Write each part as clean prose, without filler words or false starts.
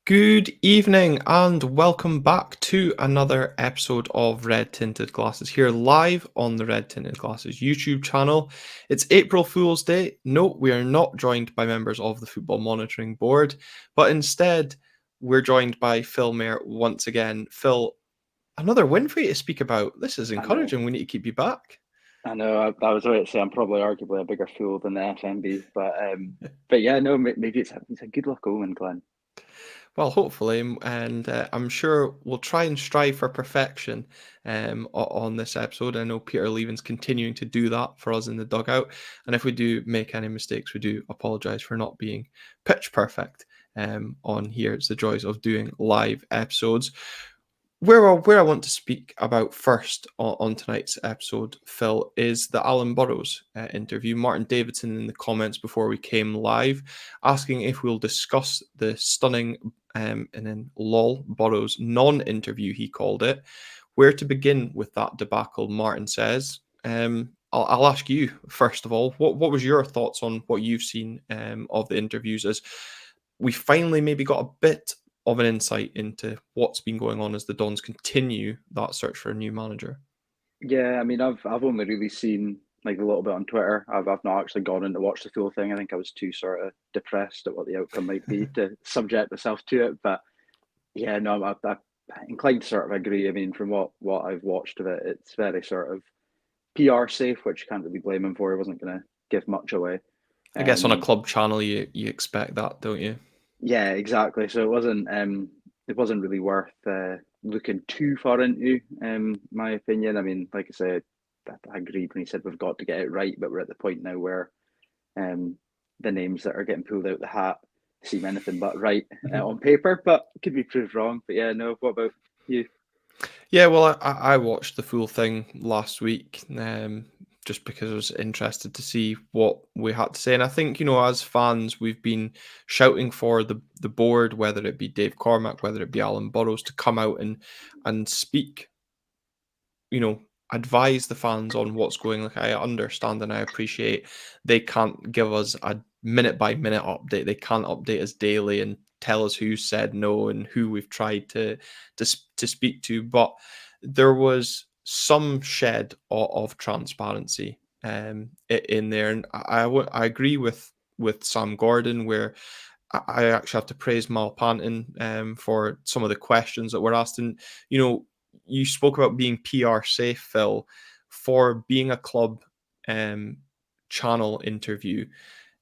Good evening and welcome back to another episode of Red Tinted Glasses here live on the Red Tinted Glasses YouTube channel. It's April Fool's Day. No, we are not joined by members of the Football Monitoring Board, but instead we're joined by Phil Mayer once again. Phil, another win for you to speak about. This is I know. encouraging. We need to keep you back. I know. I was about to say I'm probably arguably a bigger fool than the FMB, but yeah, no, maybe it's a good luck omen, Glenn. Well, hopefully, and I'm sure we'll try and strive for perfection on this episode. I know Peter Leven's continuing to do that for us in the dugout, and if we do make any mistakes, we do apologise for not being pitch perfect on here. It's the joys of doing live episodes. Where I want to speak about first on tonight's episode, Phil, is the Alan Burrows interview. Martin Davidson in the comments before we came live, asking if we'll discuss the stunning and then lol Burrows non-interview, he called it. Where to begin with that debacle? Martin says. I'll ask you first of all. What was your thoughts on what you've seen of the interviews? As we finally maybe got a bit of an insight into what's been going on as the Dons continue that search for a new manager. Yeah, I mean, I've only really seen like a little bit on Twitter. I've not actually gone in to watch the full thing. I think I was too sort of depressed at what the outcome might be to subject myself to it. But yeah, no, I'm inclined to sort of agree. I mean, from what I've watched of it, it's very sort of PR safe, which you can't really blame him for. He wasn't going to give much away. I guess on a Um, club channel, you expect that, don't you? Yeah, exactly. So it wasn't really worth looking too far into, my opinion. I mean, like I said, I agreed when he said we've got to get it right, but we're at the point now where um the names that are getting pulled out the hat seem anything but right on paper, but could be proved wrong. But yeah, no. What about you? Yeah, well, I watched the full thing last week just because I was interested to see what we had to say. And I think, as fans, we've been shouting for the board, whether it be Dave Cormack, whether it be Alan Burrows, to come out and speak, advise the fans on what's going. Like, I understand and I appreciate they can't give us a minute by minute update. They can't update us daily and tell us who said no and who we've tried to speak to. But there was some shed of transparency in there, and I agree with Sam Gordon where. I actually have to praise Mal Panton for some of the questions that were asked. And, you spoke about being PR safe, Phil, for being a club um, channel interview.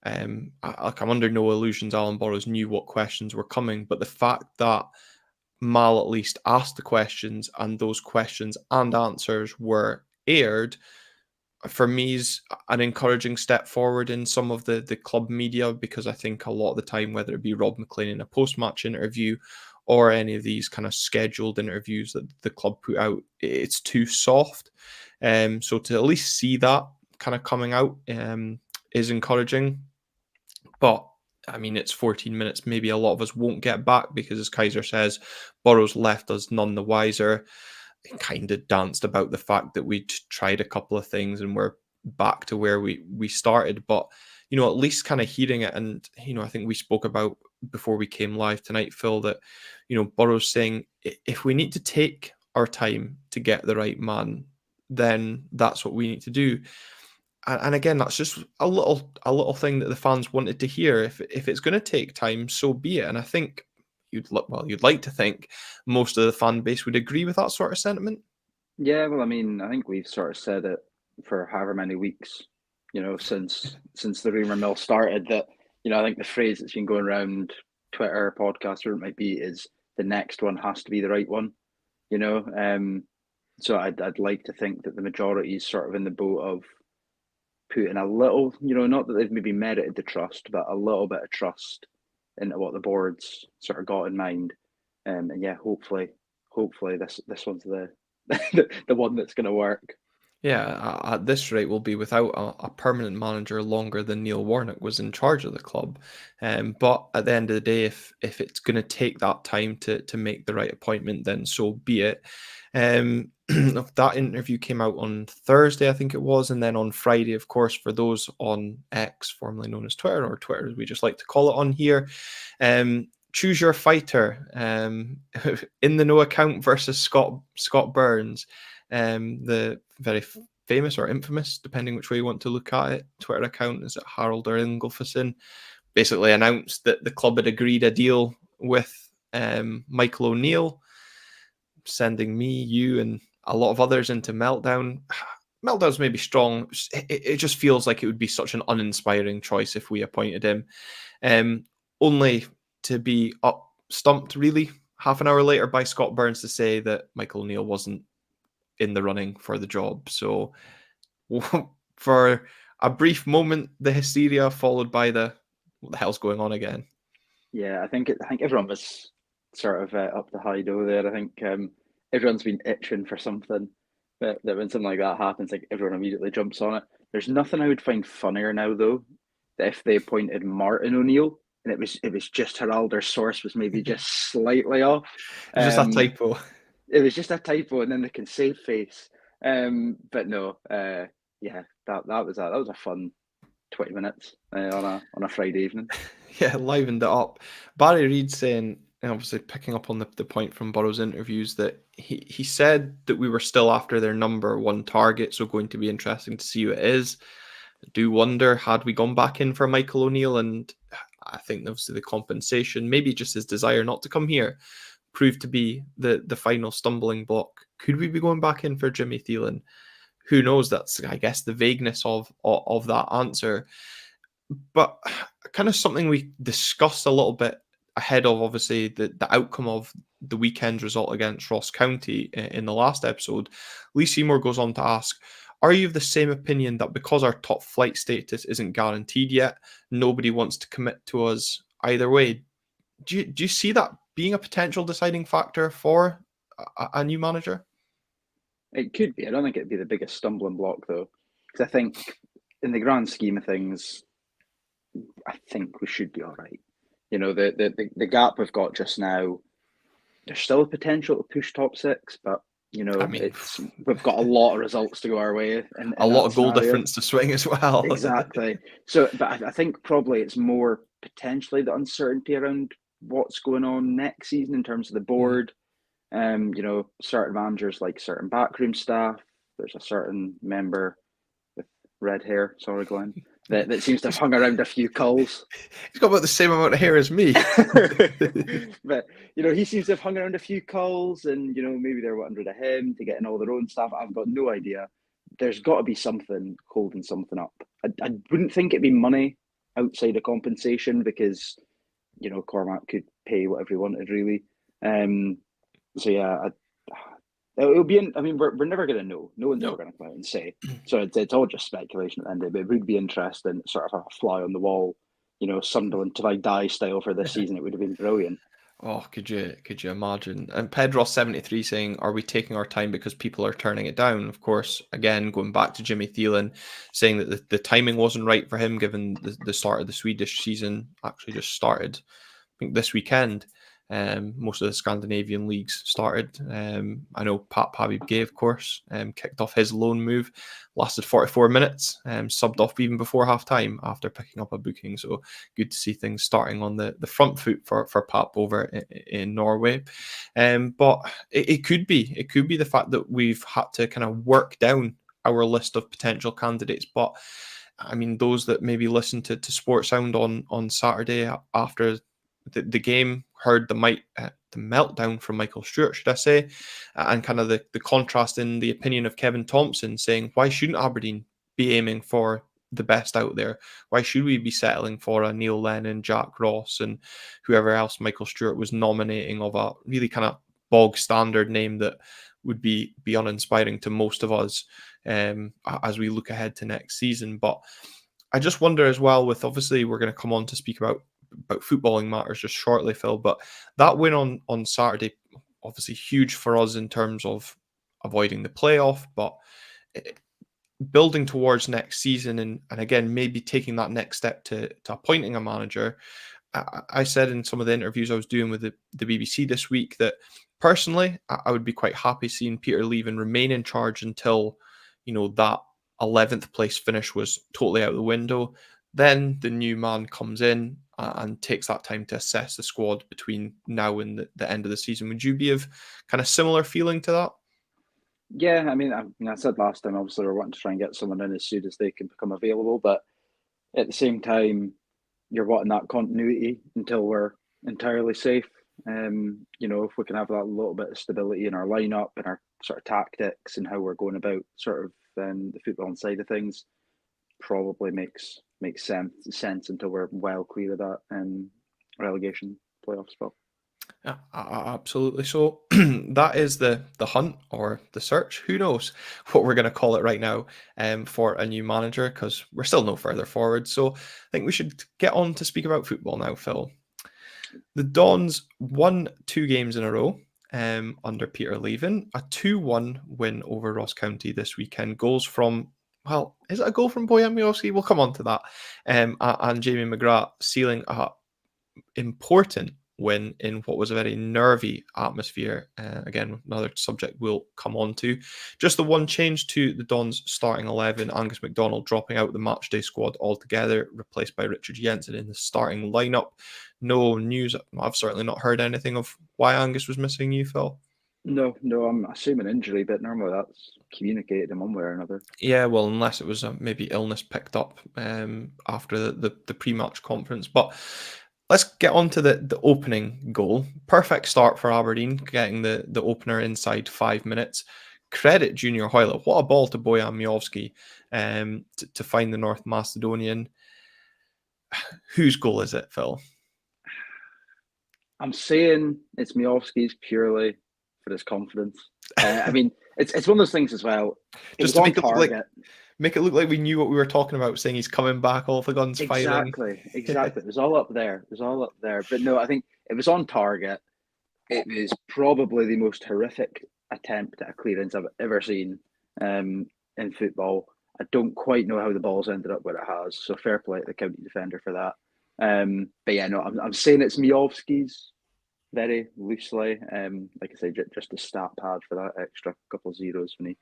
I'm under no illusions Alan Burrows knew what questions were coming, but the fact that Mal at least asked the questions and those questions and answers were aired for me is an encouraging step forward in some of the club media, because I think a lot of the time, whether it be Rob McLean in a post-match interview or any of these kind of scheduled interviews that the club put out, it's too soft. So to at least see that kind of coming out is encouraging. But I mean, it's 14 minutes. Maybe a lot of us won't get back because, as Kaiser says, Burrows left us none the wiser. Kind of danced about the fact that we'd tried a couple of things and we're back to where we started. But, at least kind of hearing it. And, I think we spoke about before we came live tonight, Phil, that, Burrow's saying if we need to take our time to get the right man, then that's what we need to do. And again, that's just a little thing that the fans wanted to hear. If it's going to take time, so be it. And I think you'd like to think most of the fan base would agree with that sort of sentiment. Yeah, well, I mean, I think we've sort of said it for however many weeks, since the rumor mill started that, I think the phrase that's been going around Twitter, podcast, whatever it might be, is the next one has to be the right one, you know. So I'd like to think that the majority is sort of in the boat of putting a little, not that they've maybe merited the trust, but a little bit of trust into what the board's sort of got in mind. And yeah, hopefully this one's the one that's going to work. Yeah, at this rate, we'll be without a permanent manager longer than Neil Warnock was in charge of the club. But at the end of the day, if it's going to take that time to make the right appointment, then so be it. That interview came out on Thursday, I think it was, and then on Friday, of course, for those on X, formerly known as Twitter, or Twitter as we just like to call it on here, choose your fighter. In the no account versus Scott Burns, the very famous or infamous, depending which way you want to look at it, Twitter account is at Harold or Ingolfsson, basically announced that the club had agreed a deal with Michael O'Neill, sending me, you, and a lot of others into meltdown. Meltdown's maybe strong. It just feels like it would be such an uninspiring choice if we appointed him. Only to be stumped, really, half an hour later by Scott Burns to say that Michael O'Neill wasn't in the running for the job. So for a brief moment, the hysteria followed by what the hell's going on again? Yeah, I think everyone was sort of up the high dough there. I think everyone's been itching for something. That when something like that happens, like everyone immediately jumps on it. There's nothing I would find funnier now though, that if they appointed Martin O'Neill and it was just Herald, their source was maybe just slightly off. It's just a typo. It was just a typo, and then they can save face. But no, yeah, that was a fun 20 minutes on a Friday evening. Yeah, livened it up. Barry Reid saying, and obviously picking up on the point from Burrow's interviews, that he said that we were still after their number one target, so going to be interesting to see who it is. I do wonder, had we gone back in for Michael O'Neill, and I think obviously the compensation, maybe just his desire not to come here, proved to be the final stumbling block. Could we be going back in for Jimmy Thielen? Who knows? That's, I guess, the vagueness of that answer. But kind of something we discussed a little bit ahead of, obviously, the outcome of the weekend's result against Ross County in the last episode. Lee Seymour goes on to ask, are you of the same opinion that because our top flight status isn't guaranteed yet, nobody wants to commit to us either way? Do you see that being a potential deciding factor for a new manager? It could be. I don't think it'd be the biggest stumbling block though, because I think in the grand scheme of things, I think we should be all right. You know, the gap we've got just now, there's still a potential to push top six, but you know, I mean, we've got a lot of results to go our way, and a lot of goal difference to swing as well. Exactly. So, but I think probably it's more potentially the uncertainty around what's going on next season in terms of the board. You know, certain managers like certain backroom staff. There's a certain member with red hair, sorry, Glenn, that seems to have hung around a few culls. He's got about the same amount of hair as me. But, you know, he seems to have hung around a few culls, and, you know, maybe they're wanting rid of him to get in all their own stuff. I've got no idea. There's got to be something holding something up. I wouldn't think it'd be money outside of compensation, because, you know, Cormac could pay whatever he wanted, really. So yeah, it'll be. I mean, we're never going to know. No one's ever going to come out and say. So it's all just speculation at the end of it. But it would be interesting, sort of a fly on the wall, you know, Sunderland till I die style for this season. It would have been brilliant. Oh, could you imagine? And Pedros73 saying, are we taking our time because people are turning it down? Of course, again, going back to Jimmy Thielen, saying that the timing wasn't right for him given the start of the Swedish season actually just started, I think, this weekend. Most of the Scandinavian leagues started. I know Pat Pabib, of course, kicked off his loan move, lasted 44 minutes, subbed off even before half time after picking up a booking. So good to see things starting on the front foot for Pap over in Norway. But it could be the fact that we've had to kind of work down our list of potential candidates. But I mean, those that maybe listened to Sports Sound on Saturday after the game, heard the meltdown from Michael Stewart, should I say, and kind of the contrast in the opinion of Kevin Thompson, saying, why shouldn't Aberdeen be aiming for the best out there? Why should we be settling for a Neil Lennon, Jack Ross, and whoever else Michael Stewart was nominating, of a really kind of bog standard name that would be uninspiring to most of us as we look ahead to next season. But I just wonder as well, with, obviously we're going to come on to speak about footballing matters just shortly, Phil, but that win on Saturday, obviously huge for us in terms of avoiding the playoff, but building towards next season, and again, maybe taking that next step to appointing a manager. I said in some of the interviews I was doing with the BBC this week that personally I would be quite happy seeing Peter leave and remain in charge until, you know, that 11th place finish was totally out the window. Then the new man comes in and takes that time to assess the squad between now and the end of the season. Would you be of kind of similar feeling to that? Yeah, I said last time, obviously, we're wanting to try and get someone in as soon as they can become available, but at the same time, you're wanting that continuity until we're entirely safe. If we can have that little bit of stability in our lineup and our sort of tactics and how we're going about sort of the football side of things, probably makes sense until we're well clear of that relegation playoff spot. Yeah, absolutely. So that is the hunt or the search. Who knows what we're going to call it right now for a new manager, because we're still no further forward. So I think we should get on to speak about football now, Phil. The Dons won 2 games in a row under Peter Levin. A 2-1 win over Ross County this weekend. Goals from, well, is it a goal from Bojan Miłowski? We'll come on to that. And Jamie McGrath sealing a important win in what was a very nervy atmosphere. Again, another subject we'll come on to. Just the one change to the Dons starting 11, Angus MacDonald dropping out the matchday squad altogether, replaced by Richard Jensen in the starting lineup. No news. I've certainly not heard anything of why Angus was missing you, Phil. No, I'm assuming injury, but normally that's communicated in one way or another. Yeah, well, unless it was maybe illness picked up after the pre-match conference. But let's get on to the opening goal. Perfect start for Aberdeen, getting the opener inside 5 minutes. Credit Junior Hoylett. What a ball to Bojan Miłowski to find the North Macedonian. Whose goal is it, Phil? I'm saying it's Miovski's purely for his confidence. It's one of those things as well. Just to make it look like we knew what we were talking about, saying he's coming back, all the guns firing. Exactly. It was all up there. But no, I think it was on target. It was probably the most horrific attempt at a clearance I've ever seen in football. I don't quite know how the ball's ended up where it has, so fair play to the county defender for that. But yeah, no, I'm saying it's Miovski's very loosely. Like I say, just a stat pad for that extra couple of zeros when he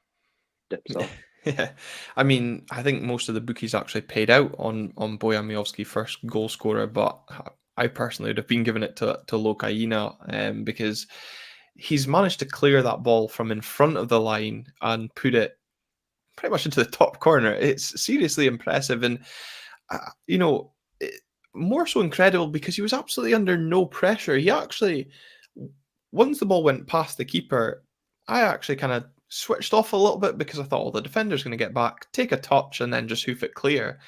dips off. Yeah, I mean, I think most of the bookies actually paid out on Bojan Miłowski first goal scorer, but I personally would have been giving it to Lokaina because he's managed to clear that ball from in front of the line and put it pretty much into the top corner. It's seriously impressive, and more so incredible because he was absolutely under no pressure. He actually, once the ball went past the keeper, I actually kind of switched off a little bit because I thought, the defender's going to get back, take a touch, and then just hoof it clear.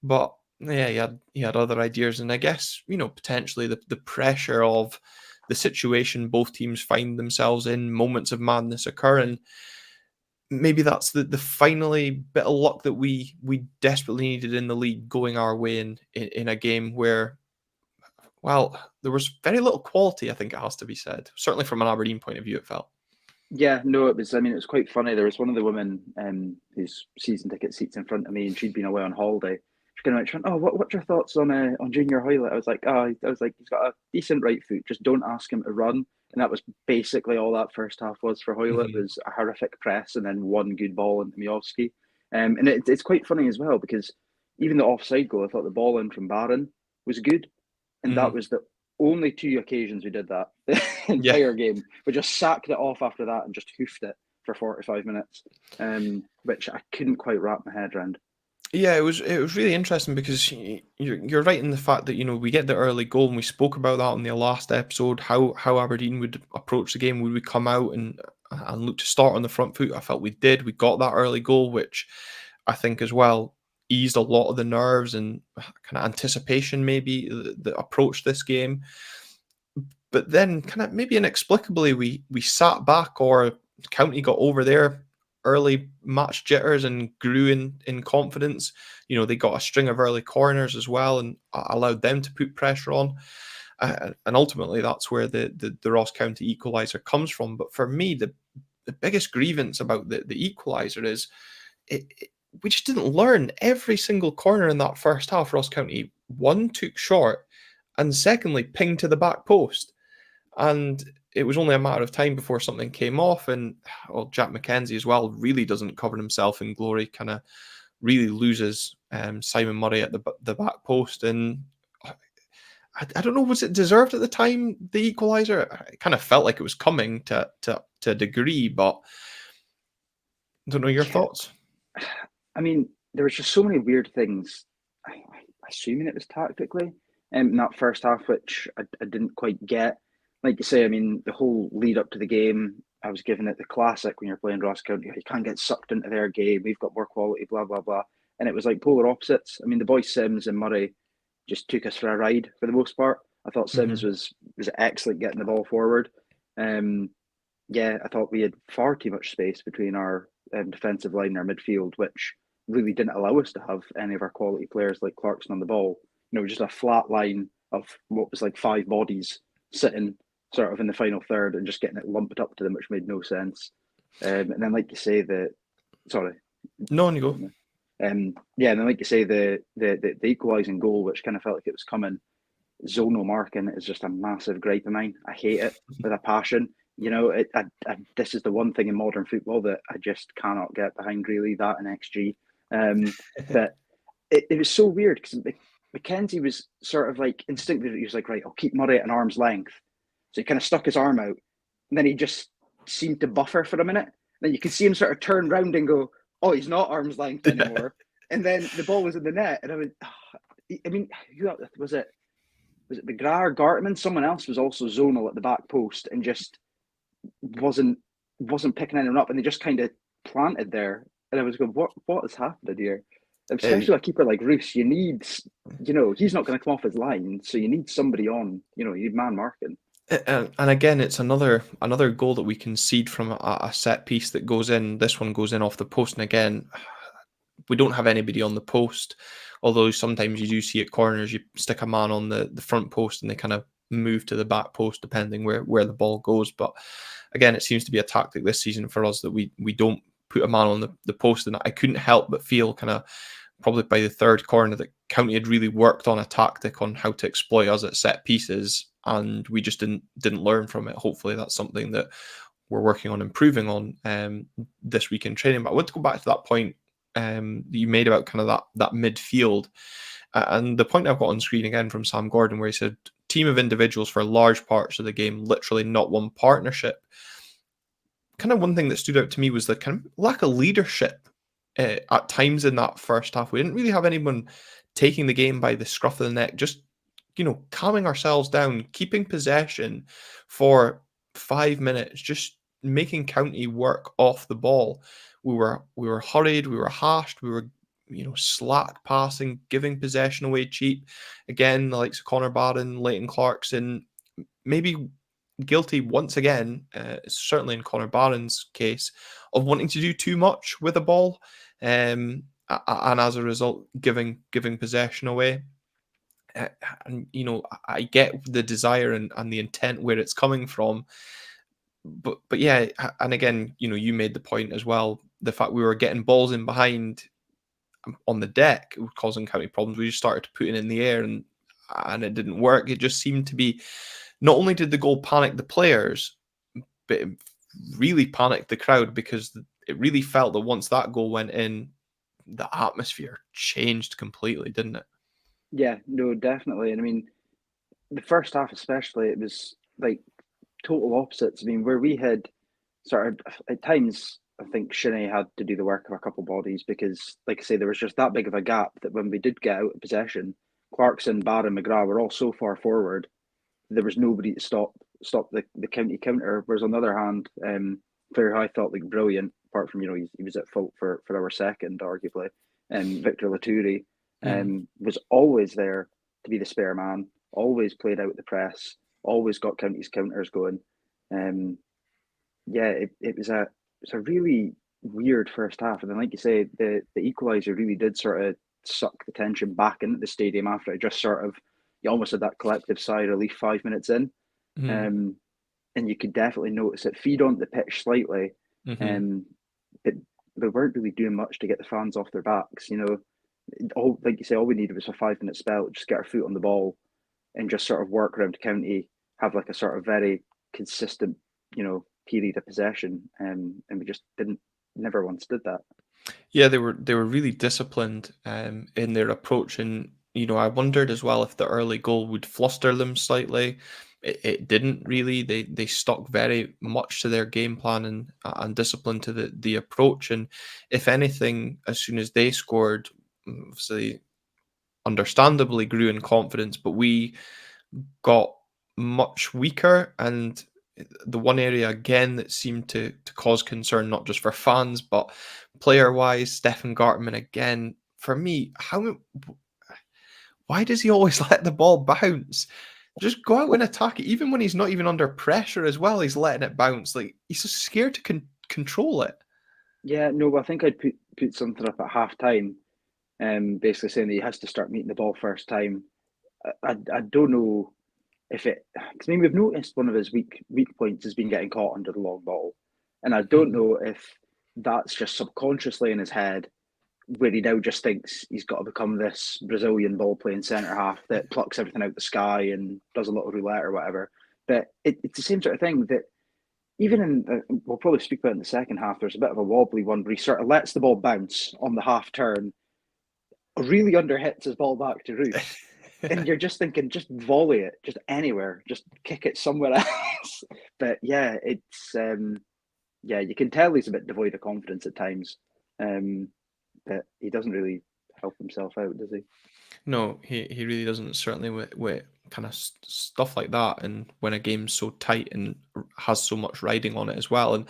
But yeah, he had other ideas, and I guess potentially the pressure of the situation both teams find themselves in, moments of madness occur, and maybe that's the finally bit of luck that we desperately needed in the league going our way in a game where, well, there was very little quality, I think it has to be said. Certainly from an Aberdeen point of view, it felt. Yeah, no, it was. I mean, it was quite funny. There was one of the women whose season ticket seats in front of me, and she'd been away on holiday. She kind of went, "Oh, what's your thoughts on Junior Hoylett?" I was like, he's got a decent right foot. Just don't ask him to run." And that was basically all that first half was for Hoylett. Was a horrific press and then one good ball into Miovski. And it's quite funny as well because even the offside goal, I thought the ball in from Barron was good, and that was the only 2 occasions we did that the entire game. We just sacked it off after that and just hoofed it for 45 minutes, which I couldn't quite wrap my head around. Yeah, it was really interesting because you're right in the fact that we get the early goal, and we spoke about that on the last episode, how Aberdeen would approach the game. Would we come out and look to start on the front foot? I felt we did. We got that early goal, which I think as well eased a lot of the nerves and kind of anticipation maybe that approached this game. But then kind of maybe inexplicably we sat back, or County got over their early match jitters and grew in confidence. They got a string of early corners as well and allowed them to put pressure on. And ultimately, that's where the Ross County equaliser comes from. But for me, the biggest grievance about the equaliser is we just didn't learn. Every single corner in that first half, Ross County, one, took short, and secondly, pinged to the back post. And it was only a matter of time before something came off, and Jack McKenzie as well really doesn't cover himself in glory, kind of really loses Simon Murray at the back post. And I don't know, was it deserved at the time, the equaliser? It kind of felt like it was coming to a degree, but I don't know your Yeah, thoughts. I mean, there was just so many weird things. Assuming it was tactically, in that first half, which I didn't quite get. Like you say, I mean, the whole lead up to the game, I was giving it the classic when you're playing Ross County. You can't get sucked into their game. We've got more quality, blah blah blah. And it was like polar opposites. I mean, the boys Sims and Murray just took us for a ride for the most part. I thought Hmm. Sims was excellent getting the ball forward. Um, yeah, I thought we had far too much space between our defensive line and our midfield, which really didn't allow us to have any of our quality players like Clarkson on the ball. You know, just a flat line of what was like five bodies sitting sort of in the final third and just getting it lumped up to them, which made no sense. And then, like you say, sorry, No, on you go. yeah, and then like you say, the equalising goal, which kind of felt like it was coming. Zonal marking is just a massive gripe of mine. I hate it with a passion. You know, this is the one thing in modern football that I just cannot get behind. Really, that and XG. But it was so weird because Mackenzie was sort of like instinctively, he was like, right, I'll keep Murray at an arm's length. So he kind of stuck his arm out, and then he just seemed to buffer for a minute. Then you could see him sort of turn round and go, oh, he's not arm's length anymore. And then the ball was in the net, and I went, oh. I mean, who was it? Was it McGrath or Gartman? Someone else was also zonal at the back post and just wasn't wasn't picking anyone up, and they just kind of planted there. And I was going, what has happened here? Uh, Especially a keeper like Roos, you need, you know, he's not going to come off his line, so you need somebody on. You know, you need man marking. and again, it's another goal that we concede from a set piece that goes in. This one goes in off the post, and again, we don't have anybody on the post. Although sometimes you do see at corners, you stick a man on the front post and they kind of move to the back post depending where the ball goes. But again, it seems to be a tactic this season for us that we don't put a man on the post. And I couldn't help but feel kind of probably by the third corner that County had really worked on a tactic on how to exploit us at set pieces, and we just didn't learn from it. Hopefully, that's something that we're working on improving on this week in training. But I want to go back to that point you made about kind of that midfield, and the point I've got on screen again from Sam Gordon, where he said, "Team of individuals for large parts of the game, literally not one partnership." Kind of one thing that stood out to me was the kind of lack of leadership at times in that first half. We didn't really have anyone taking the game by the scruff of the neck, just calming ourselves down, keeping possession for 5 minutes, just making County work off the ball. We were hurried, we were hashed, we were slack passing, giving possession away cheap. Again, the likes of Connor Barron, Leighton Clarkson, maybe guilty once again, certainly in Connor Barron's case, of wanting to do too much with the ball, and as a result, giving possession away. And I get the desire and the intent where it's coming from, but yeah, and again, you made the point as well. The fact we were getting balls in behind on the deck was causing County problems. We just started to put it in the air, and it didn't work. It just seemed to be, not only did the goal panic the players, but it really panicked the crowd, because it really felt that once that goal went in, the atmosphere changed completely, didn't it? Yeah, no, definitely. And I mean, the first half especially, it was like total opposites. I mean, where we had sort of at times, I think Shinnie had to do the work of a couple bodies because, like I say, there was just that big of a gap that when we did get out of possession, Clarkson, Barron, McGrath were all so far forward, there was nobody to stop the county counter. Whereas on the other hand, Fair I thought like brilliant. Apart from he was at fault for our second, arguably, and Victor Laturi Mm. was always there to be the spare man. Always played out the press. Always got counties counters going. Um, yeah, it was a really weird first half, and then like you say, the equaliser really did sort of suck the tension back into the stadium after it just sort of you almost had that collective sigh of relief 5 minutes in, Mm. um, and you could definitely notice it feed onto the pitch slightly, Hmm. um, but they weren't really doing much to get the fans off their backs. You know, all like you say, all we needed was a 5 minute spell, just get our foot on the ball, and just sort of work around county, have like a sort of very consistent, period of possession, and we just didn't, never once did that. Yeah, they were really disciplined in their approach, and I wondered as well if the early goal would fluster them slightly. It didn't really. They stuck very much to their game plan and discipline to the approach. And if anything, as soon as they scored, obviously, understandably grew in confidence. But we got much weaker. And the one area again that seemed to cause concern, not just for fans, but player wise, Stefan Gartman again. For me, why does he always let the ball bounce? Just go out and attack it, even when he's not even under pressure as well. He's letting it bounce. Like he's so scared to control it. Yeah, no, I think I'd put something up at half time, basically saying that he has to start meeting the ball first time. I don't know if it, because I mean we've noticed one of his weak points has been getting caught under the long ball, and I don't Mhm. know if that's just subconsciously in his head where he now just thinks he's got to become this Brazilian ball playing centre half that plucks everything out the sky and does a little roulette or whatever. But it's the same sort of thing that even in we'll probably speak about in the second half. There's a bit of a wobbly one where he sort of lets the ball bounce on the half turn, really underhits his ball back to Roos, and you're just thinking, just volley it, just anywhere, just kick it somewhere else. But yeah, it's yeah, you can tell he's a bit devoid of confidence at times. Um, but he doesn't really help himself out, does he? No, he really doesn't. Certainly with kind of stuff like that, and when a game's so tight and has so much riding on it as well. And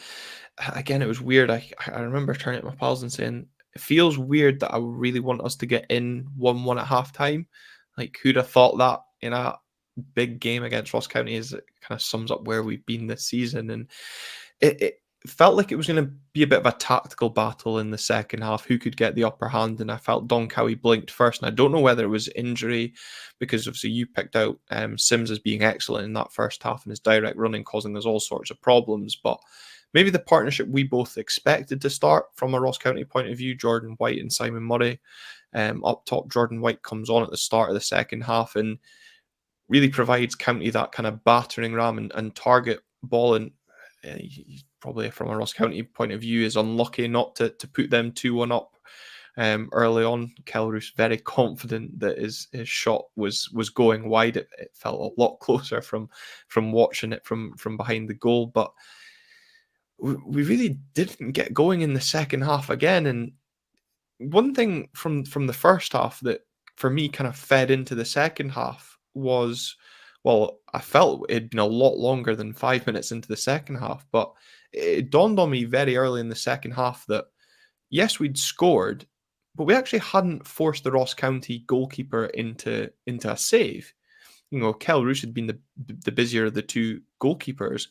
again, it was weird. I remember turning to my pals and saying, "It feels weird that I really want us to get in 1-1 at halftime. Like, who'd have thought that in a big game against Ross County? Is it kind of sums up where we've been this season, and it felt like it was going to be a bit of a tactical battle in the second half. Who could get the upper hand? And I felt Don Cowie blinked first. And I don't know whether it was injury, because obviously you picked out Sims as being excellent in that first half and his direct running causing us all sorts of problems. But maybe the partnership we both expected to start from a Ross County point of view, Jordan White and Simon Murray. Up top, Jordan White comes on at the start of the second half and really provides County that kind of battering ram and target ball. And he's probably, from a Ross County point of view, is unlucky not to put them 2-1 up early on. Kelroos very confident that his shot was going wide. It felt a lot closer from watching it from behind the goal, but we really didn't get going in the second half again. And one thing from the first half that for me kind of fed into the second half was, well, I felt it'd been a lot longer than 5 minutes into the second half, but it dawned on me very early in the second half that yes, we'd scored, but we actually hadn't forced the Ross County goalkeeper into a save. Kel Roos had been the busier of the two goalkeepers.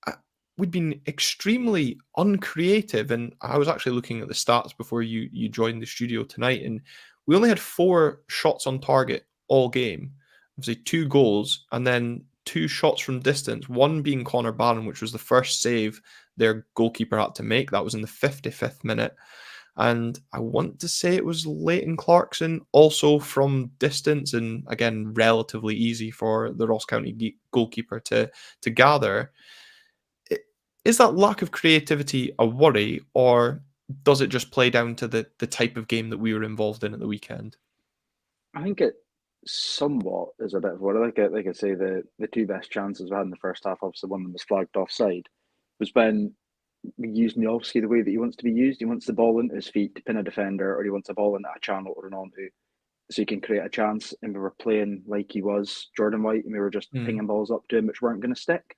uh, We'd been extremely uncreative, and I was actually looking at the stats before you joined the studio tonight, and we only had 4 shots on target all game. Obviously, 2 goals, and then 2 shots from distance. One being Connor Barron, which was the first save their goalkeeper had to make. That was in the 55th minute. And I want to say it was Leighton Clarkson, also from distance, and again, relatively easy for the Ross County goalkeeper to gather. Is that lack of creativity a worry, or does it just play down to the type of game that we were involved in at the weekend? I think it somewhat is a bit of what like I say the two best chances we had in the first half. Obviously, one of them was flagged offside. Was when we used Miovski the way that he wants to be used. He wants the ball into his feet to pin a defender, or he wants a ball into a channel to run onto, so he can create a chance. And we were playing like he was Jordan White, and we were just Mm, pinging balls up to him which weren't going to stick.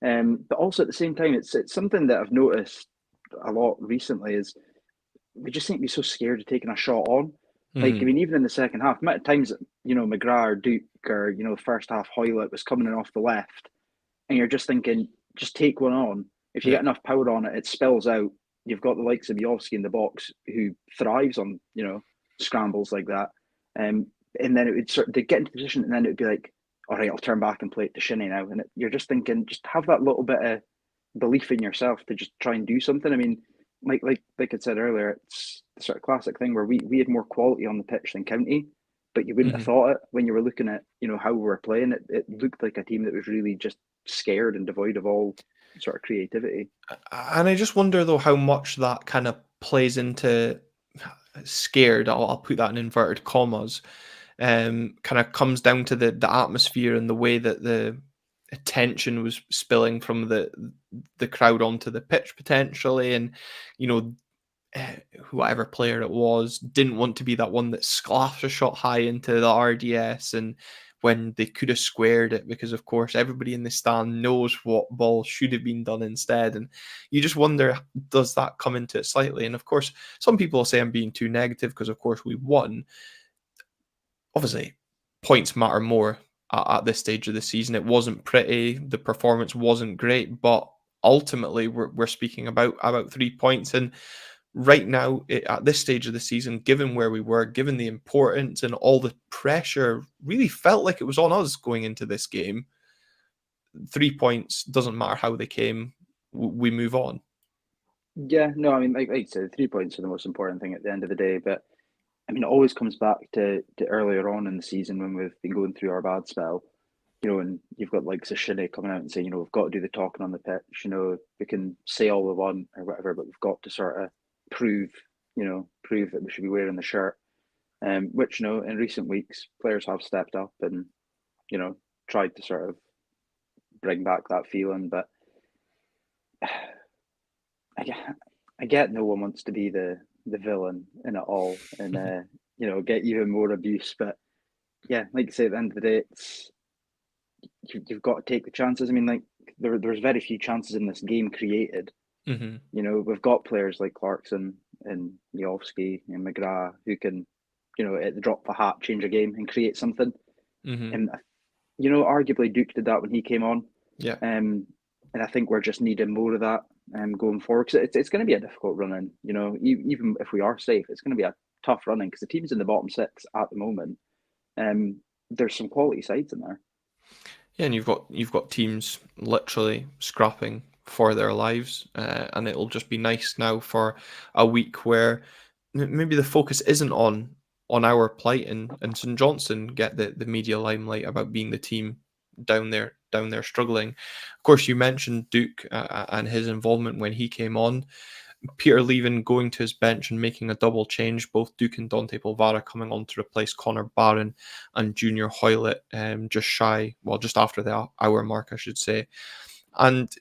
But also at the same time, it's something that I've noticed a lot recently is we just seem to be so scared of taking a shot on. Like, I mm, mean, even in the second half, at times, McGrath or Duke or, the first half Hoylett was coming in off the left, and you're just thinking, just take one on. If you yeah. get enough power on it, it spills out. You've got the likes of Miovski in the box who thrives on, scrambles like that. And then it would sort of, they'd get into position, and then it would be like, all right, I'll turn back and play it to Shinnie now. And you're just thinking, just have that little bit of belief in yourself to just try and do something. I mean, like I said earlier, it's the sort of classic thing where we had more quality on the pitch than County, but you wouldn't have Mhm. thought it when you were looking at how we were playing. It looked like a team that was really just scared and devoid of all sort of creativity. And I just wonder though how much that kind of plays into scared. I'll put that in inverted commas. kind of comes down to the atmosphere and the way that the attention was spilling from the crowd onto the pitch potentially, and you know whatever player it was didn't want to be that one that sclaffed a shot high into the RDS and when they could have squared it, because of course everybody in the stand knows what ball should have been done instead, and you just wonder, does that come into it slightly? And of course some people say I'm being too negative because of course we won. Obviously points matter more at this stage of the season. It wasn't pretty, the performance wasn't great, but ultimately we're speaking about 3 points. And right now, at this stage of the season, given where we were, given the importance and all the pressure really felt like it was on us going into this game, 3 points, doesn't matter how they came, we move on. Yeah, no, I mean, like you said, 3 points are the most important thing at the end of the day. But I mean, it always comes back to earlier on in the season when we've been going through our bad spell, and you've got like Sashine coming out and saying, we've got to do the talking on the pitch. We can say all we want or whatever, but we've got to sort of prove, prove that we should be wearing the shirt. Which, in recent weeks, players have stepped up and, tried to sort of bring back that feeling. But I get no one wants to be the villain in it all and, get even more abuse. But yeah, like you say, at the end of the day, you've got to take the chances. I mean, like there's very few chances in this game created. Mm-hmm. We've got players like Clarkson and Miovski and McGrath who can, at the drop of a hat, change a game and create something. Mm-hmm. And arguably Duke did that when he came on. Yeah. And I think we're just needing more of that going forward, because it's going to be a difficult run in. Even if we are safe, it's going to be a tough running because the teams in the bottom six at the moment, there's some quality sides in there. Yeah, and you've got teams literally scrapping for their lives, and it'll just be nice now for a week where maybe the focus isn't on our plight, and St Johnstone get the media limelight about being the team down there struggling. Of course, you mentioned Duke and his involvement when he came on. Peter Leven going to his bench and making a double change, both Duke and Dante Polvara coming on to replace Connor Barron and Junior Hoylett, just after the hour mark, I should say. And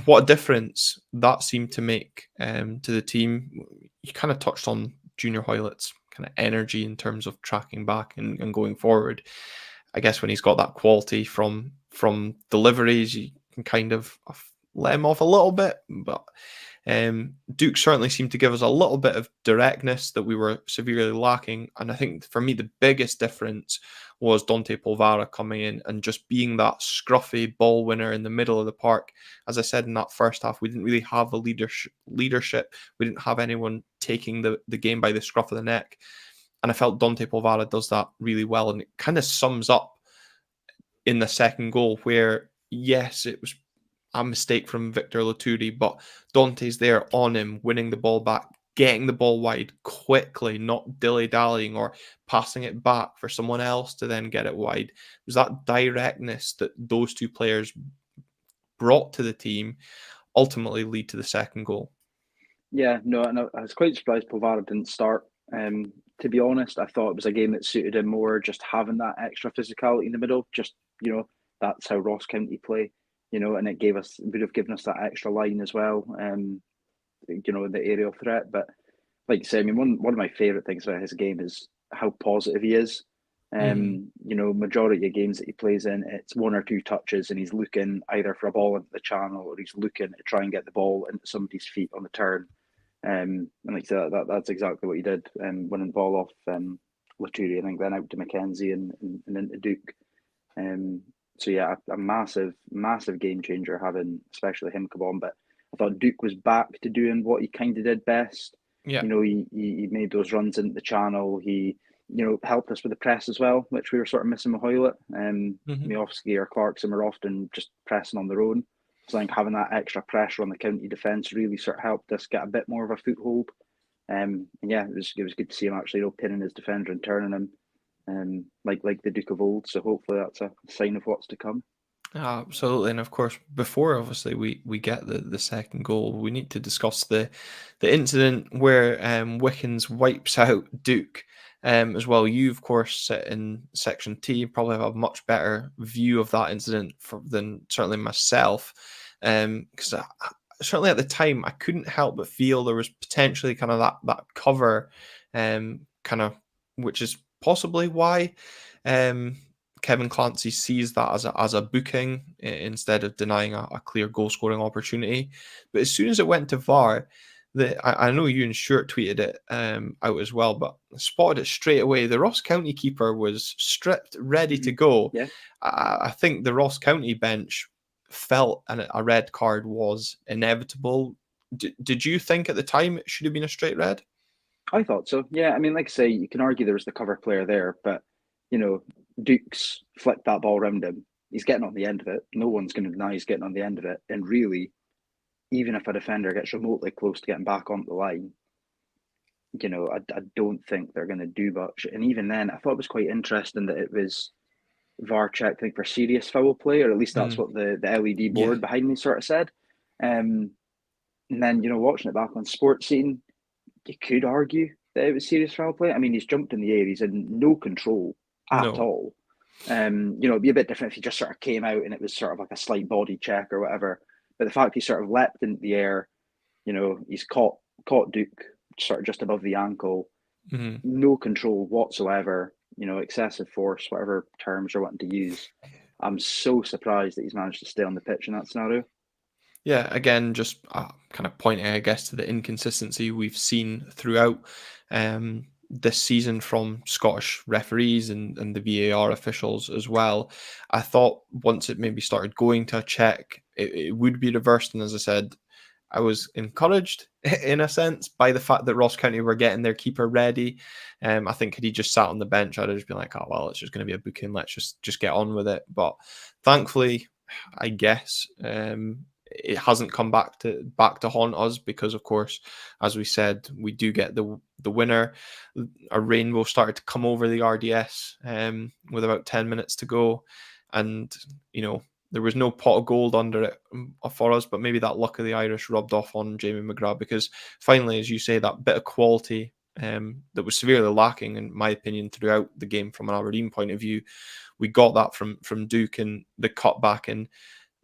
what a difference that seemed to make to the team. You kind of touched on Junior Hoylett's kind of energy in terms of tracking back and going forward. I guess when he's got that quality from deliveries, you can kind of let him off a little bit, but Duke certainly seemed to give us a little bit of directness that we were severely lacking. And I think for me, the biggest difference was Dante Polvara coming in and just being that scruffy ball winner in the middle of the park. As I said in that first half, we didn't really have a leadership. We didn't have anyone taking the game by the scruff of the neck. And I felt Dante Polvara does that really well. And it kind of sums up in the second goal where, yes, it was a mistake from Victor Laturi, but Dante's there on him, winning the ball back, getting the ball wide quickly, not dilly-dallying or passing it back for someone else to then get it wide. It was that directness that those two players brought to the team ultimately lead to the second goal. Yeah, no, and I was quite surprised Polvara didn't start. To be honest, I thought it was a game that suited him more, just having that extra physicality in the middle. Just, that's how Ross County play. And it would have given us that extra line as well, in the aerial threat. But like you say, I mean, one of my favourite things about his game is how positive he is. Majority of games that he plays in, it's one or two touches and he's looking either for a ball into the channel or he's looking to try and get the ball into somebody's feet on the turn. And like I said, that's exactly what he did, winning the ball off Laturi, I think, then out to Mackenzie and into Duke. So yeah, a massive game changer having especially him come on. But I thought Duke was back to doing what he kind of did best. Yeah. He made those runs into the channel. He helped us with the press as well, which we were sort of missing with Hoylett. Miovski or Clarkson were often just pressing on their own. So I think having that extra pressure on the county defence really sort of helped us get a bit more of a foothold. And yeah, it was good to see him actually pinning his defender and turning him, like the Duke of old. So hopefully that's a sign of what's to come. Absolutely, and of course, before obviously we get the second goal, we need to discuss the incident where Wickens wipes out Duke. as well. You, of course, sit in Section T, probably have a much better view of that incident than certainly myself. Because certainly at the time, I couldn't help but feel there was potentially kind of that cover, kind of, which is possibly why Kevin Clancy sees that as a booking instead of denying a clear goal scoring opportunity. But as soon as it went to VAR, I know you and Stuart tweeted it out as well, but I spotted it straight away. The Ross County keeper was stripped, ready to go. Yeah, I think the Ross County bench felt a red card was inevitable. Did you think at the time it should have been a straight red? I thought so. Yeah, I mean, like I say, you can argue there was the cover player there, but Dukes flicked that ball around him. He's getting on the end of it. No one's going to deny he's getting on the end of it. And really, even if a defender gets remotely close to getting back onto the line, I don't think they're going to do much. And even then, I thought it was quite interesting that it was VAR checked, I think, for serious foul play, or at least that's Mm, what the LED yeah, board behind me sort of said. And then, watching it back on sports scene, you could argue that it was serious foul play. I mean, he's jumped in the air, he's in no control at no, all. It'd be a bit different if he just sort of came out and it was sort of like a slight body check or whatever. But the fact he sort of leapt into the air, he's caught Duke sort of just above the ankle, mm, no control whatsoever, excessive force, whatever terms you're wanting to use. I'm so surprised that he's managed to stay on the pitch in that scenario. yeah. Again, just kind of pointing, I guess, to the inconsistency we've seen throughout this season from Scottish referees and the VAR officials as well. I thought once it maybe started going to a check, it would be reversed. And as I said, I was encouraged in a sense by the fact that Ross County were getting their keeper ready. I think had he just sat on the bench, I'd have just been like, oh well, it's just going to be a booking. Let's just get on with it. But thankfully, I guess it hasn't come back to haunt us because, of course, as we said, we do get the winner. A rainbow started to come over the RDS with about 10 minutes to go, and there was no pot of gold under it for us, but maybe that luck of the Irish rubbed off on Jamie McGrath because finally, as you say, that bit of quality that was severely lacking, in my opinion, throughout the game from an Aberdeen point of view, we got that from Duke and the cutback, and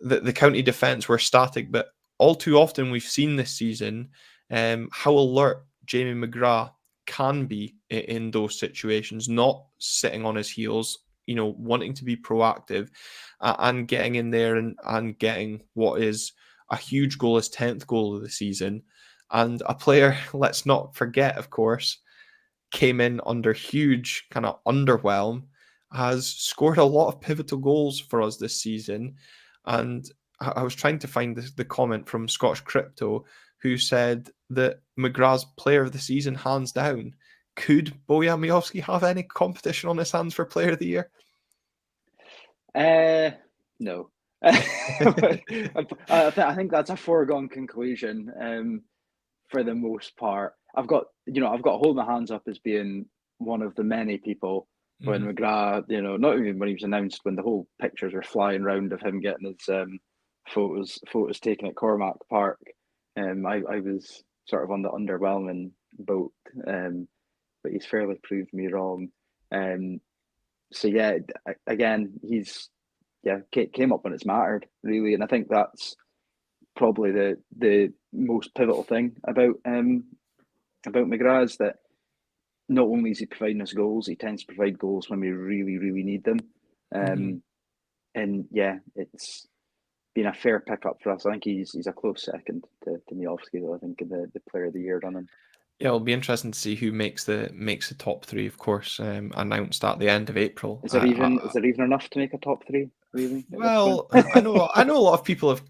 the county defence were static, but all too often we've seen this season how alert Jamie McGrath can be in those situations, not sitting on his heels, wanting to be proactive and getting in there and getting what is a huge goal, his 10th goal of the season. And a player, let's not forget, of course, came in under huge kind of underwhelm, has scored a lot of pivotal goals for us this season. And I was trying to find the comment from Scottish Crypto who said that McGrath's player of the season, hands down. Could Bojan Miovski have any competition on his hands for player of the year? No. I think that's a foregone conclusion for the most part. I've got to hold my hands up as being one of the many people when Mm. McGrath, not even when he was announced, when the whole pictures were flying around of him getting his photos taken at Cormack Park. I was sort of on the underwhelming boat, but he's fairly proved me wrong. So yeah, again, he's came up when it's mattered really, and I think that's probably the most pivotal thing about McGrath is that not only is he providing us goals, he tends to provide goals when we really, really need them. Mm-hmm. And yeah, it's been a fair pickup for us. I think he's a close second to Miovski, though. I think in the Player of the Year running. Yeah, it'll be interesting to see who makes the top three. Of course, announced at the end of April. Is there even enough to make a top three really at this point? Well, I know a lot of people have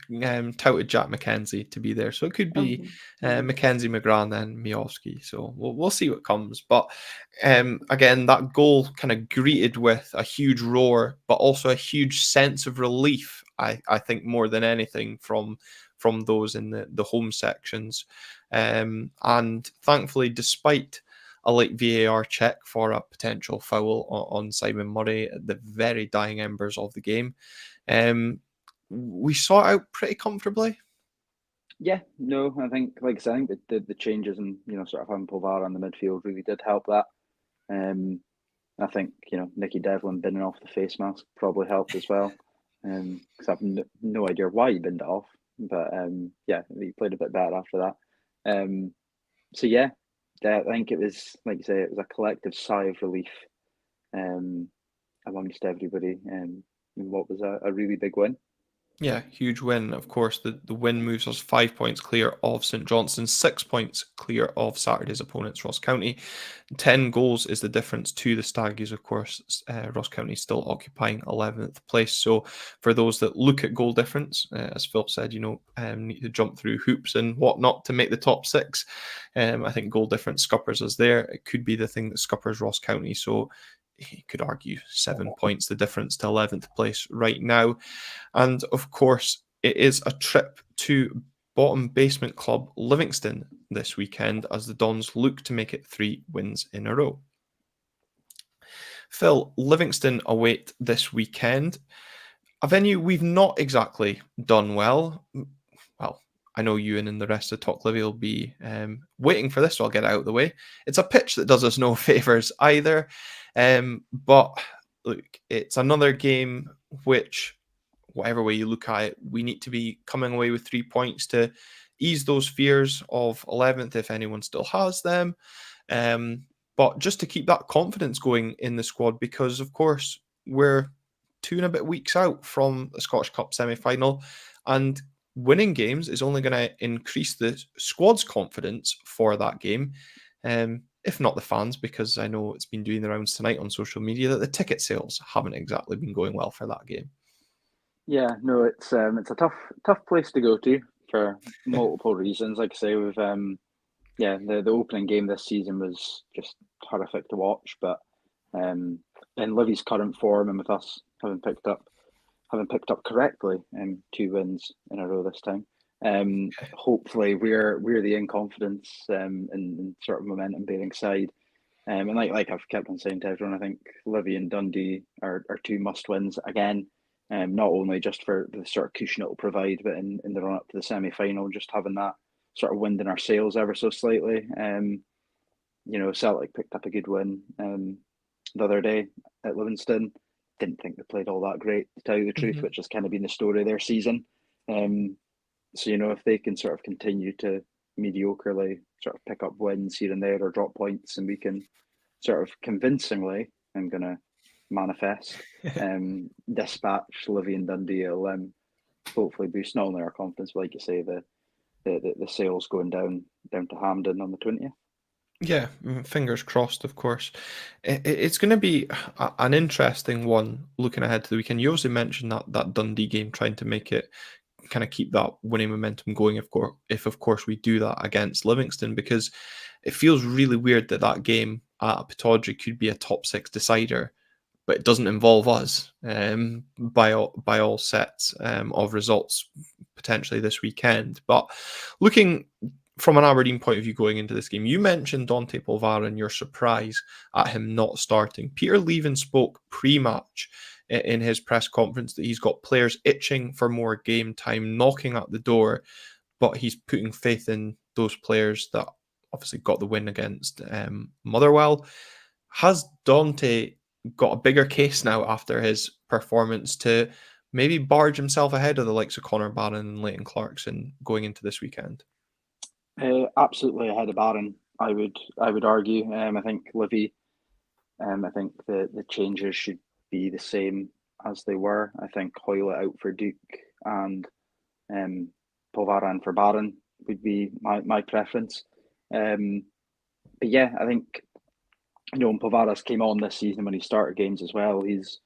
touted Jack McKenzie to be there, so it could be McKenzie, McGrath, and then Miovski. So we'll see what comes. But again, that goal kind of greeted with a huge roar, but also a huge sense of relief. I think more than anything from those in the home sections, and thankfully, despite a late VAR check for a potential foul on Simon Murray at the very dying embers of the game. We saw it out pretty comfortably. Yeah, no, I think, like I said, I think the changes and sort of having Pulvar on the midfield really did help that. I think Nicky Devlin binning off the face mask probably helped as well, because I've no idea why he binned it off, but yeah, he played a bit better after that. So yeah, I think it was, like you say, it was a collective sigh of relief um, amongst everybody, in what was a really big win. Yeah, huge win. Of course, the win moves us 5 points clear of St Johnstone, 6 points clear of Saturday's opponents, Ross County. 10 goals is the difference to the Staggies, of course. Ross County still occupying 11th place. So for those that look at goal difference, as Phil said, need to jump through hoops and whatnot to make the top six. I think goal difference scuppers us there. It could be the thing that scuppers Ross County. So you could argue 7 points the difference to 11th place right now. And of course, it is a trip to bottom basement club Livingston this weekend as the Dons look to make it 3 wins in a row. Phil, Livingston await this weekend. A venue we've not exactly done well. Well, I know you and the rest of Talk Livy will be waiting for this, so I'll get it out of the way. It's a pitch that does us no favours either. But look, it's another game which, whatever way you look at it, we need to be coming away with 3 points to ease those fears of 11th if anyone still has them. But just to keep that confidence going in the squad, because of course we're 2 and a bit weeks out from the Scottish Cup semi-final, and winning games is only going to increase the squad's confidence for that game. If not the fans, because I know it's been doing the rounds tonight on social media that the ticket sales haven't exactly been going well for that game. Yeah, no, it's a tough place to go to for multiple reasons. Like I say, we've the opening game this season was just horrific to watch, but in Livy's current form and with us having picked up correctly, 2 wins in a row this time. Hopefully we're the in confidence and sort of momentum bearing side. And like I've kept on saying to everyone, I think Livy and Dundee are 2 must wins again. Not only just for the sort of cushion it will provide, but in the run up to the semi final, just having that sort of wind in our sails ever so slightly. Celtic picked up a good win the other day at Livingston. Didn't think they played all that great, to tell you the truth, which has kind of been the story of their season. So if they can sort of continue to mediocrely sort of pick up wins here and there or drop points, and we can sort of convincingly, I'm gonna manifest, dispatch Livy and Dundee, will hopefully boost not only our confidence, but like you say, the sales going down to Hampden on the 20th. Yeah, fingers crossed, of course. It's going to be an interesting one looking ahead to the weekend. You also mentioned that Dundee game, trying to make it kind of keep that winning momentum going, if of course we do that against Livingston, because it feels really weird that game at Pittodrie could be a top 6 decider, but it doesn't involve us by all sets of results potentially this weekend. But looking from an Aberdeen point of view going into this game, you mentioned Dante Polvara and your surprise at him not starting. Peter Leven spoke pre-match in his press conference that he's got players itching for more game time, knocking at the door, but he's putting faith in those players that obviously got the win against Motherwell. Has Dante got a bigger case now after his performance to maybe barge himself ahead of the likes of Connor Barron and Leighton Clarkson going into this weekend? Absolutely ahead of Barron, I would argue. I think Livy, I think the changes should be the same as they were. I think Hoyle out for Duke and Polvaran for Barron would be my preference. But yeah, I think when Polvaras came on this season, when he started games as well, he's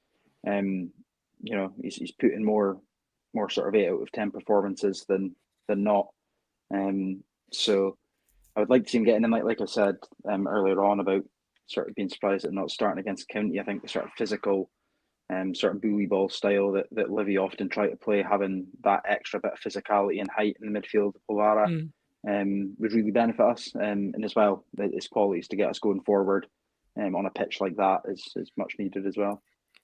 he's put in more sort of 8 out of 10 performances than not. So I would like to see him getting in, like I said earlier on about sort of being surprised at not starting against County. I think the sort of physical sort of bully ball style that Livy often try to play, having that extra bit of physicality and height in the midfield, Polvara, would really benefit us. And as well, his qualities to get us going forward on a pitch like that is much needed as well.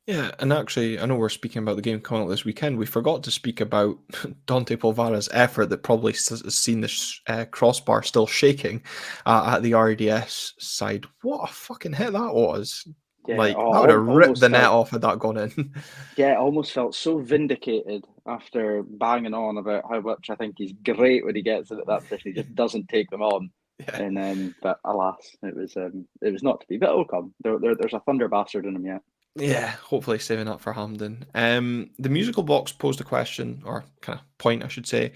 Yeah, and actually, I know we're speaking about the game coming up this weekend. We forgot to speak about Dante Polvara's effort that probably has seen this crossbar still shaking at the RDS side. What a fucking hit that was! Yeah, Like, that would have ripped almost the net felt off had that gone in. almost felt so vindicated after banging on about how much I think he's great when he gets it at that position. He just doesn't take them on. Yeah. And but alas, it was not to be. But it'll come. There's a thunder bastard in him yet. Yeah, hopefully saving up for Hampden. The musical box posed a question, or kind of point, I should say,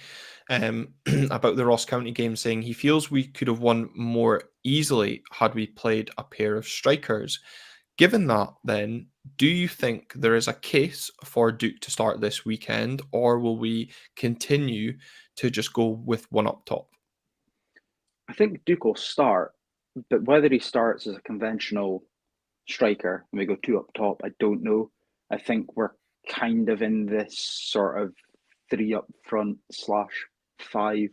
about the Ross County game, saying he feels we could have won more easily had we played a pair of strikers. Given that, then, do you think there is a case for Duke to start this weekend, or will we continue to just go with one up top? I think Duke will start, but whether he starts as a conventional striker and we go two up top, I don't know. I think we're kind of in this sort of three up front slash five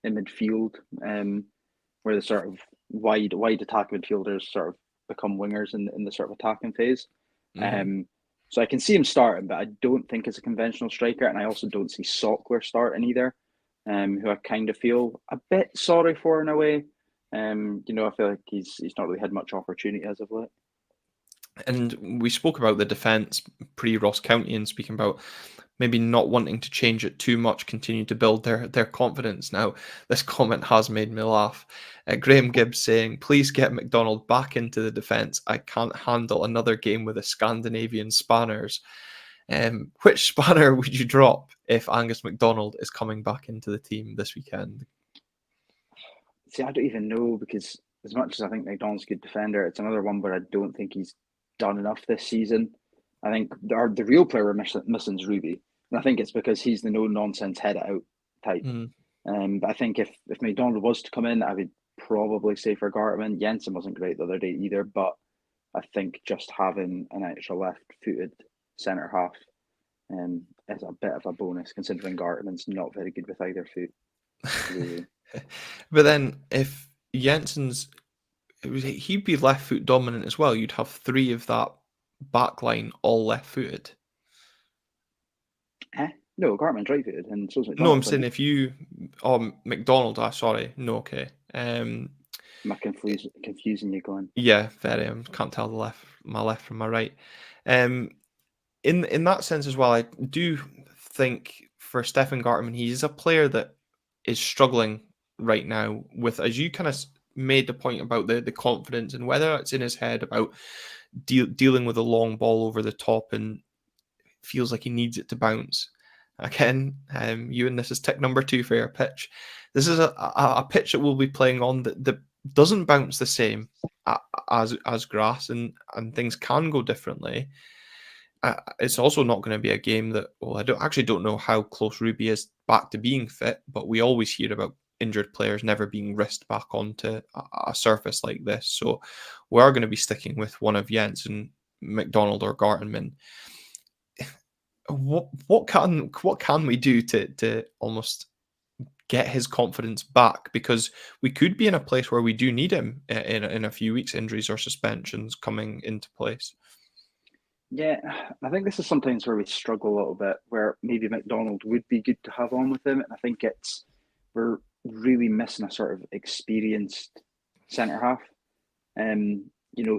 in midfield, where the sort of wide attacking midfielders sort of become wingers in the sort of attacking phase. Hmm. Um, so I can see him starting, but I don't think it's a conventional striker, and I also don't see Sockler starting either. Who I kind of feel a bit sorry for in a way. I feel like he's not really had much opportunity as of late. And we spoke about the defence pre Ross County and speaking about maybe not wanting to change it too much, continue to build their confidence. Now, this comment has made me laugh. Graham Gibbs saying, "Please get McDonald back into the defence. I can't handle another game with the Scandinavian spanners." Which spanner would you drop if Angus McDonald is coming back into the team this weekend? See, I don't even know because as much as I think McDonald's a good defender, it's another one where I don't think he's done enough this season. I think the real player we're missing is Ruby, and I think it's because he's the no nonsense head it out type. Mm. But I think if McDonald was to come in, I would probably say for Gartman. Jensen wasn't great the other day either, but I think just having an extra left-footed centre half is a bit of a bonus considering Gartman's not very good with either foot. Really. But then if Jensen's he'd be left foot dominant as well. You'd have three of that back line all left footed. No, Gartman's right-footed, and so's No, I'm McDonald, isn't saying he? if you McDonald, sorry. No, okay. Am I confusing you, Glenn? Yeah, very. Can't tell my left from my right. Um, in that sense as well, I do think for Stefan Gartman, he's a player that is struggling right now with, as you kind of made the point about the confidence and whether it's in his head about dealing with a long ball over the top and feels like he needs it to bounce. Again, you and this is tick number 2 for your pitch. This is a pitch that we'll be playing on that doesn't bounce the same as grass, and things can go differently. It's also not going to be a game that, well, I don't know how close Ruby is back to being fit, but we always hear about injured players never being risked back onto a surface like this. So we are going to be sticking with one of Jensen, McDonald, or Gartenman. What can we do to almost get his confidence back, because we could be in a place where we do need him in a few weeks, injuries or suspensions coming into place. Yeah, I think this is sometimes where we struggle a little bit, where maybe McDonald would be good to have on with him. And I think we're really missing a sort of experienced centre half.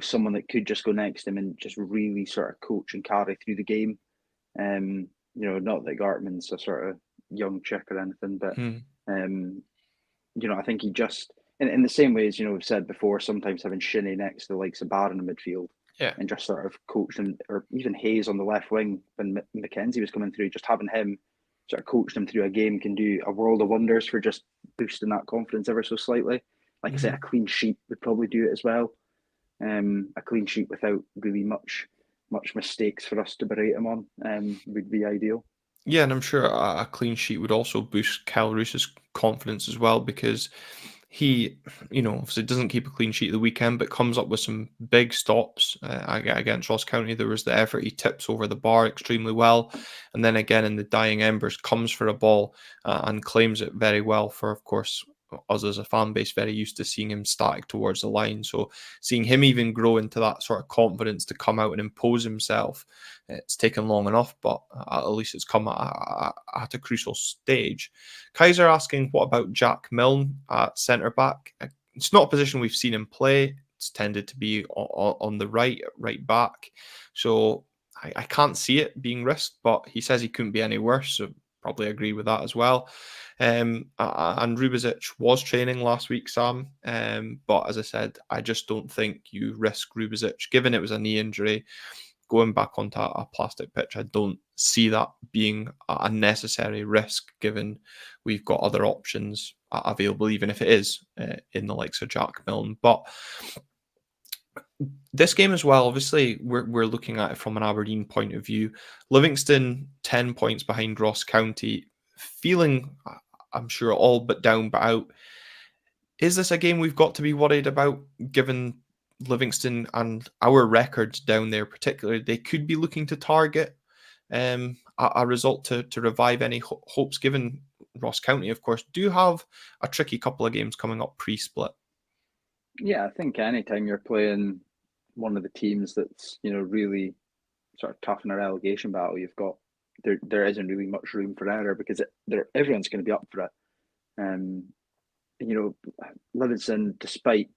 Someone that could just go next to him and just really sort of coach and carry through the game. Not that Gartman's a sort of young chick or anything, but Hmm. I think he just in the same way as we've said before, sometimes having Shinnie next to the likes of Barron in the midfield Yeah. and just sort of coaching, or even Hayes on the left wing when Mackenzie was coming through, just having him sort of coach them through a game can do a world of wonders for just boosting that confidence ever so slightly. Like I say, a Hmm. clean sheet would probably do it as well. A clean sheet without really much mistakes for us to berate him on would be ideal. Yeah, and I'm sure a clean sheet would also boost Cal Roos's confidence as well, because he, obviously doesn't keep a clean sheet the weekend, but comes up with some big stops. Against Ross County, there was the effort. He tips over the bar extremely well. And then again, in the dying embers, comes for a ball and claims it very well for, of course, us as a fan base very used to seeing him static towards the line. So seeing him even grow into that sort of confidence to come out and impose himself, it's taken long enough, but at least it's come at a crucial stage. Kaiser asking, what about Jack Milne at centre back? It's not a position we've seen him play. It's tended to be on the right back. So I can't see it being risked, but he says he couldn't be any worse. So probably agree with that as well. And Rubezic was training last week, Sam. But as I said, I just don't think you risk Rubezic, given it was a knee injury, going back onto a plastic pitch. I don't see that being a necessary risk, given we've got other options available, even if it is in the likes of Jack Milne. But this game as well, obviously, we're looking at it from an Aberdeen point of view. Livingston 10 points behind Ross County, feeling, I'm sure, all but down but out. Is this a game we've got to be worried about, given Livingston and our records down there particularly? They could be looking to target a result to revive any hopes, given Ross County, of course, do have a tricky couple of games coming up pre-split. Yeah, I think anytime you're playing one of the teams that's, really sort of tough in a relegation battle, you've got there isn't really much room for error, because everyone's going to be up for it. Livingston, despite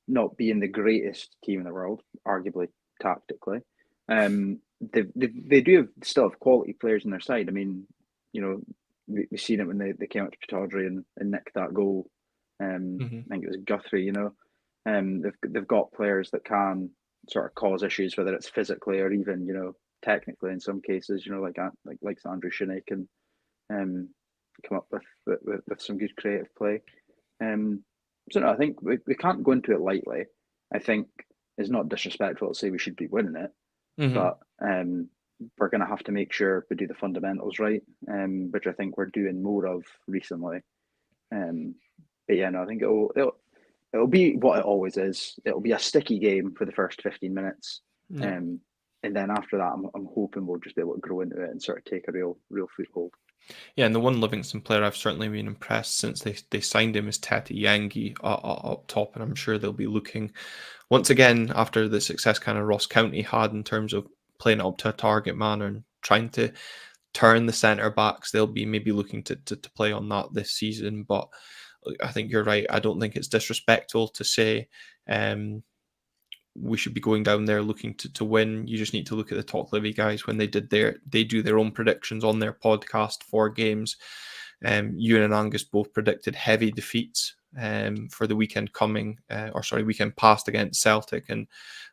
not being the greatest team in the world, arguably tactically, they do still have quality players on their side. I mean, we've seen it when they came up to Pittodrie and nicked that goal. I think it was Guthrie. They've got players that can sort of cause issues, whether it's physically or even technically in some cases. Like Andrew Shinnick can come up with some good creative play. So no, I think we can't go into it lightly. I think it's not disrespectful to say we should be winning it, but we're going to have to make sure we do the fundamentals right, which I think we're doing more of recently. But yeah, no, I think it'll be what it always is. It'll be a sticky game for the first 15 minutes. Yeah. And then after that, I'm hoping we'll just be able to grow into it and sort of take a real foothold. Yeah, and the one Livingston player I've certainly been impressed since they signed him is Tete Yangi up top, and I'm sure they'll be looking, once again, after the success kind of Ross County had in terms of playing it up to a target man and trying to turn the centre backs, they'll be maybe looking to play on that this season. But I think you're right. I don't think it's disrespectful to say we should be going down there looking to win. You just need to look at the Talk Livy guys when they do their own predictions on their podcast for games. Ewan and Angus both predicted heavy defeats for the weekend weekend past against Celtic, and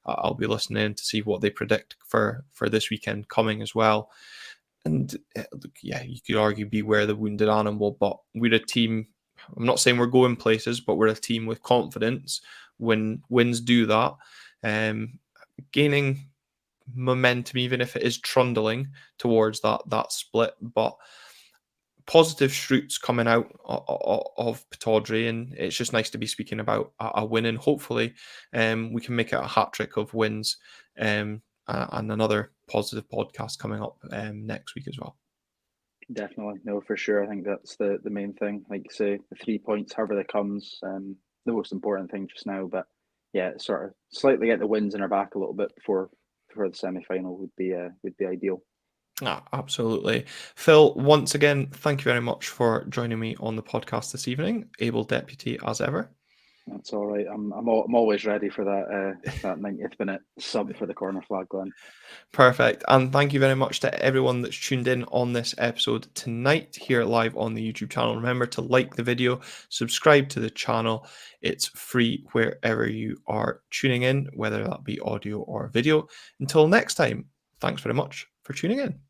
I'll be listening to see what they predict for this weekend coming as well. And yeah, you could argue beware the wounded animal, but we're a team. I'm not saying we're going places, but we're a team with confidence. When wins do that, gaining momentum, even if it is trundling towards that split, but positive shoots coming out of Pittodrie, and it's just nice to be speaking about a win, and hopefully we can make it a hat trick of wins, and another positive podcast coming up next week as well. Definitely, no, for sure. I think that's the main thing. Like you say, the 3 points, however that comes, the most important thing just now. But yeah, sort of slightly get the wins in our back a little bit before the semi-final would be ideal. Absolutely. Phil, once again, thank you very much for joining me on the podcast this evening. Able deputy as ever. That's all right. I'm always ready for that 90th minute sub for the corner flag, Glenn. Perfect. And thank you very much to everyone that's tuned in on this episode tonight here live on the YouTube channel. Remember to like the video, subscribe to the channel. It's free wherever you are tuning in, whether that be audio or video. Until next time, thanks very much for tuning in.